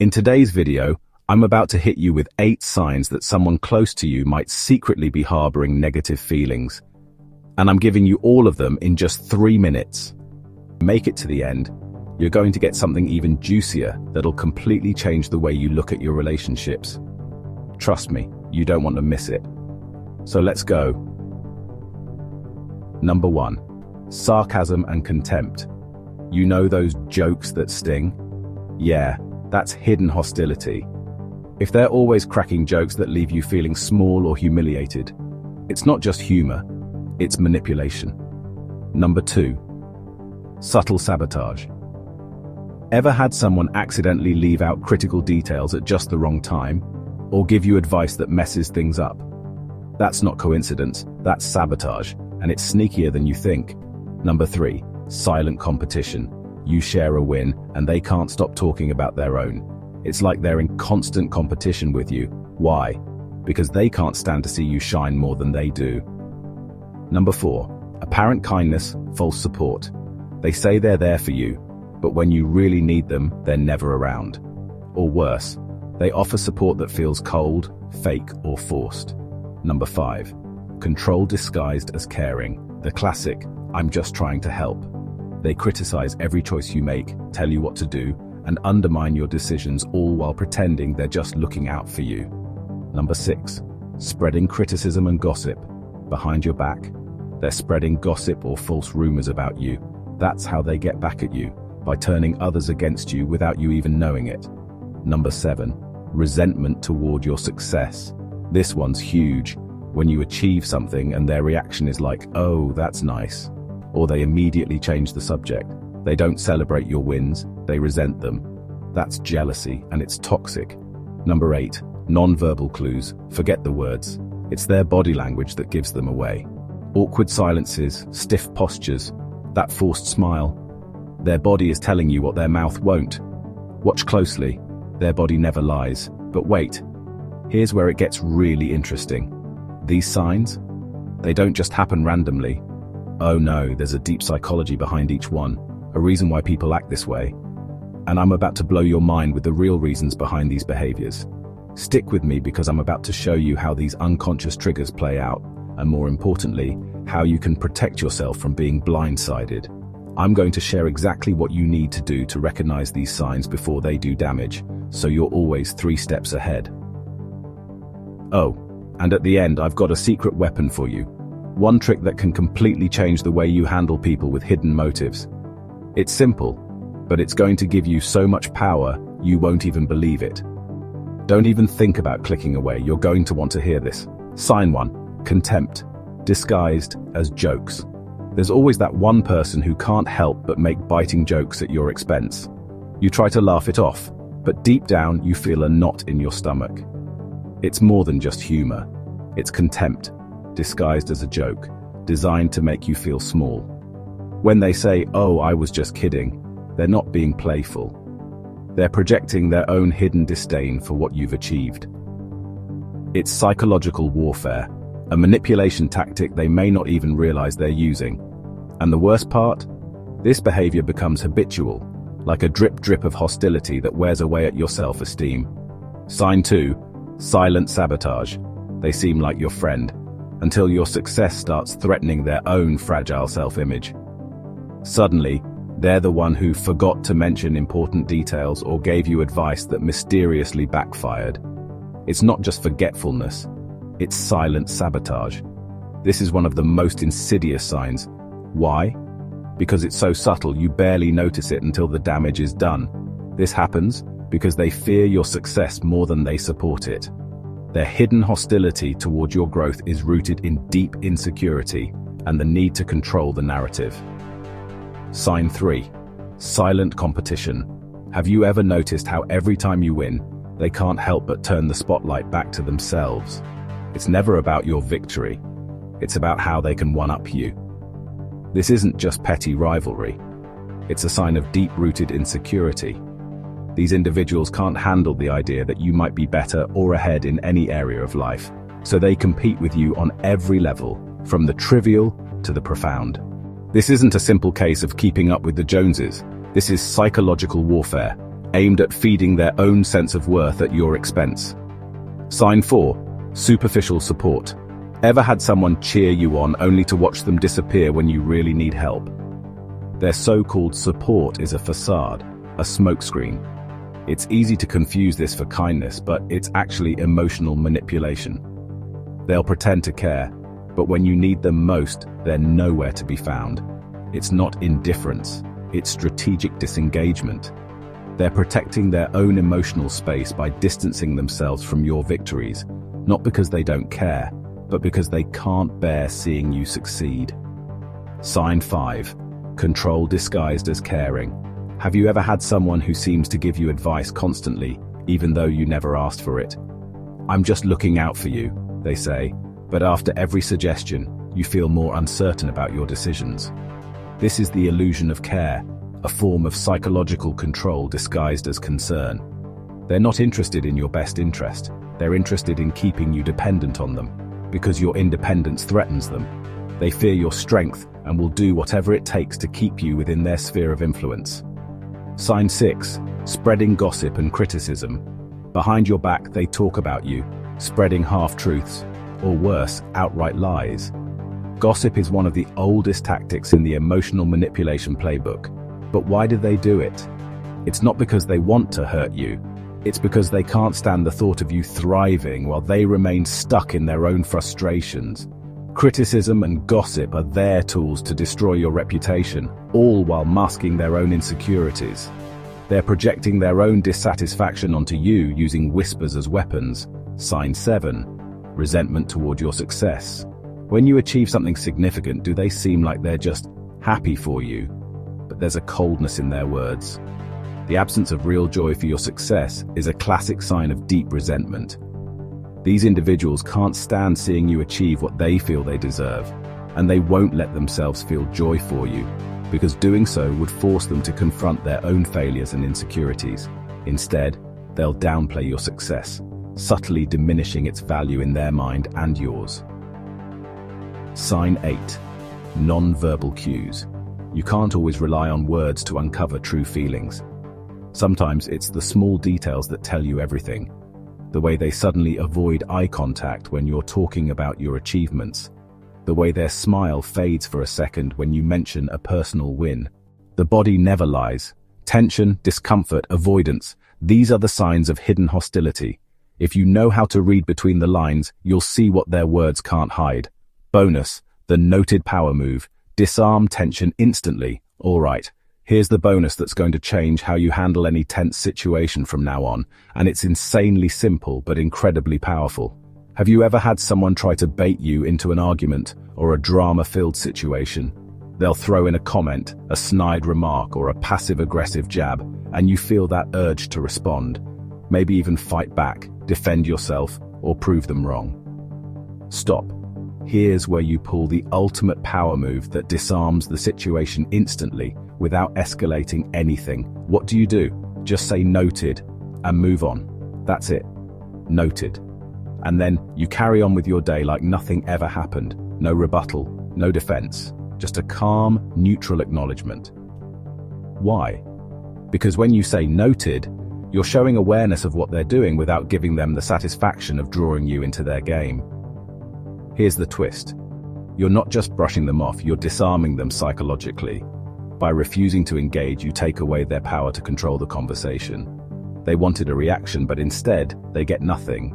In today's video, I'm about to hit you with 8 signs that someone close to you might secretly be harboring negative feelings. And I'm giving you all of them in just 3 minutes. Make it to the end, you're going to get something even juicier that'll completely change the way you look at your relationships. Trust me, you don't want to miss it. So let's go. Number 1. Sarcasm and contempt. You know those jokes that sting? Yeah, that's hidden hostility. If they're always cracking jokes that leave you feeling small or humiliated, it's not just humor, it's manipulation. Number 2. Subtle sabotage. Ever had someone accidentally leave out critical details at just the wrong time, or give you advice that messes things up? That's not coincidence, that's sabotage, and it's sneakier than you think. Number 3. Silent competition. You share a win, and they can't stop talking about their own. It's like they're in constant competition with you. Why? Because they can't stand to see you shine more than they do. Number 4. Apparent kindness, false support. They say they're there for you, but when you really need them, they're never around. Or worse, they offer support that feels cold, fake, or forced. Number 5. Control disguised as caring. The classic, I'm just trying to help. They criticize every choice you make, tell you what to do, and undermine your decisions, all while pretending they're just looking out for you. Number 6. Spreading criticism and gossip. Behind your back, they're spreading gossip or false rumors about you. That's how they get back at you, by turning others against you without you even knowing it. Number 7. Resentment toward your success. This one's huge. When you achieve something and their reaction is like, oh, that's nice. Or they immediately change the subject. They don't celebrate your wins, they resent them. That's jealousy, and it's toxic. Number 8. Non-verbal clues. Forget the words. It's their body language that gives them away. Awkward silences, stiff postures, that forced smile. Their body is telling you what their mouth won't. Watch closely. Their body never lies. But wait, here's where it gets really interesting. These signs, they don't just happen randomly. Oh no, there's a deep psychology behind each one, a reason why people act this way. And I'm about to blow your mind with the real reasons behind these behaviors. Stick with me because I'm about to show you how these unconscious triggers play out, and more importantly, how you can protect yourself from being blindsided. I'm going to share exactly what you need to do to recognize these signs before they do damage, so you're always 3 steps ahead. Oh, and at the end, I've got a secret weapon for you. One trick that can completely change the way you handle people with hidden motives. It's simple, but it's going to give you so much power, you won't even believe it. Don't even think about clicking away, you're going to want to hear this. Sign 1. Contempt. Disguised as jokes. There's always that one person who can't help but make biting jokes at your expense. You try to laugh it off, but deep down you feel a knot in your stomach. It's more than just humor. It's contempt, disguised as a joke, designed to make you feel small. When they say, oh, I was just kidding, they're not being playful. They're projecting their own hidden disdain for what you've achieved. It's psychological warfare, a manipulation tactic they may not even realize they're using. And the worst part? This behavior becomes habitual, like a drip of hostility that wears away at your self-esteem. Sign 2. Silent sabotage. They seem like your friend, until your success starts threatening their own fragile self-image. Suddenly, they're the one who forgot to mention important details or gave you advice that mysteriously backfired. It's not just forgetfulness, it's silent sabotage. This is one of the most insidious signs. Why? Because it's so subtle you barely notice it until the damage is done. This happens because they fear your success more than they support it. Their hidden hostility toward your growth is rooted in deep insecurity and the need to control the narrative. Sign 3. Silent competition. Have you ever noticed how every time you win, they can't help but turn the spotlight back to themselves? It's never about your victory. It's about how they can one-up you. This isn't just petty rivalry. It's a sign of deep-rooted insecurity. These individuals can't handle the idea that you might be better or ahead in any area of life, so they compete with you on every level, from the trivial to the profound. This isn't a simple case of keeping up with the Joneses. This is psychological warfare, aimed at feeding their own sense of worth at your expense. Sign 4. Superficial support. Ever had someone cheer you on only to watch them disappear when you really need help? Their so-called support is a facade, a smokescreen. It's easy to confuse this for kindness, but it's actually emotional manipulation. They'll pretend to care, but when you need them most, they're nowhere to be found. It's not indifference, it's strategic disengagement. They're protecting their own emotional space by distancing themselves from your victories, not because they don't care, but because they can't bear seeing you succeed. Sign 5. Control disguised as caring. Have you ever had someone who seems to give you advice constantly, even though you never asked for it? "I'm just looking out for you," they say, but after every suggestion, you feel more uncertain about your decisions. This is the illusion of care, a form of psychological control disguised as concern. They're not interested in your best interest. They're interested in keeping you dependent on them, because your independence threatens them. They fear your strength and will do whatever it takes to keep you within their sphere of influence. Sign 6. Spreading gossip and criticism. Behind your back, they talk about you, spreading half-truths, or worse, outright lies. Gossip is one of the oldest tactics in the emotional manipulation playbook. But why do they do it? It's not because they want to hurt you. It's because they can't stand the thought of you thriving while they remain stuck in their own frustrations. Criticism and gossip are their tools to destroy your reputation, all while masking their own insecurities. They're projecting their own dissatisfaction onto you using whispers as weapons. Sign 7. Resentment toward your success. When you achieve something significant, do they seem like they're just happy for you? But there's a coldness in their words. The absence of real joy for your success is a classic sign of deep resentment. These individuals can't stand seeing you achieve what they feel they deserve, and they won't let themselves feel joy for you, because doing so would force them to confront their own failures and insecurities. Instead, they'll downplay your success, subtly diminishing its value in their mind and yours. Sign 8. Non-verbal cues. You can't always rely on words to uncover true feelings. Sometimes it's the small details that tell you everything. The way they suddenly avoid eye contact when you're talking about your achievements. The way their smile fades for a second when you mention a personal win. The body never lies. Tension, discomfort, avoidance. These are the signs of hidden hostility. If you know how to read between the lines, you'll see what their words can't hide. Bonus, the noted power move. Disarm tension instantly. All right. Here's the bonus that's going to change how you handle any tense situation from now on, and it's insanely simple but incredibly powerful. Have you ever had someone try to bait you into an argument or a drama-filled situation? They'll throw in a comment, a snide remark, or a passive-aggressive jab, and you feel that urge to respond. Maybe even fight back, defend yourself, or prove them wrong. Stop. Here's where you pull the ultimate power move that disarms the situation instantly, without escalating anything. What do? Just say noted and move on. That's it. Noted. And then you carry on with your day like nothing ever happened. No rebuttal, no defense, just a calm, neutral acknowledgement. Why? Because when you say noted, you're showing awareness of what they're doing without giving them the satisfaction of drawing you into their game. Here's the twist. You're not just brushing them off, you're disarming them psychologically. By refusing to engage, you take away their power to control the conversation. They wanted a reaction, but instead, they get nothing.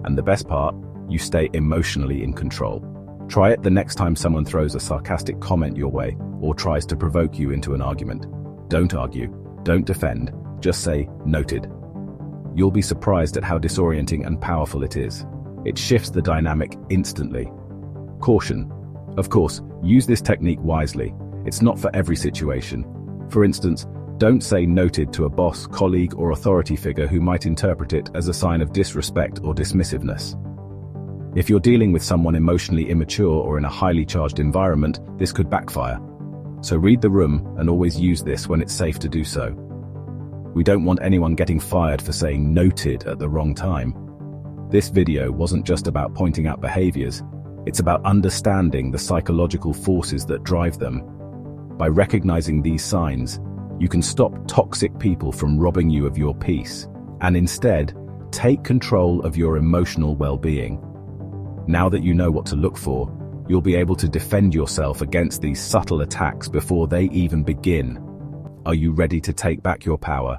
And the best part, you stay emotionally in control. Try it the next time someone throws a sarcastic comment your way or tries to provoke you into an argument. Don't argue, don't defend, just say, noted. You'll be surprised at how disorienting and powerful it is. It shifts the dynamic instantly. Caution. Of course, use this technique wisely. It's not for every situation. For instance, don't say noted to a boss, colleague, or authority figure who might interpret it as a sign of disrespect or dismissiveness. If you're dealing with someone emotionally immature or in a highly charged environment, this could backfire. So read the room and always use this when it's safe to do so. We don't want anyone getting fired for saying noted at the wrong time. This video wasn't just about pointing out behaviors, it's about understanding the psychological forces that drive them. By recognizing these signs, You can stop toxic people from robbing you of your peace, and instead, take control of your emotional well-being. Now that you know what to look for, you'll be able to defend yourself against these subtle attacks before they even begin. Are you ready to take back your power?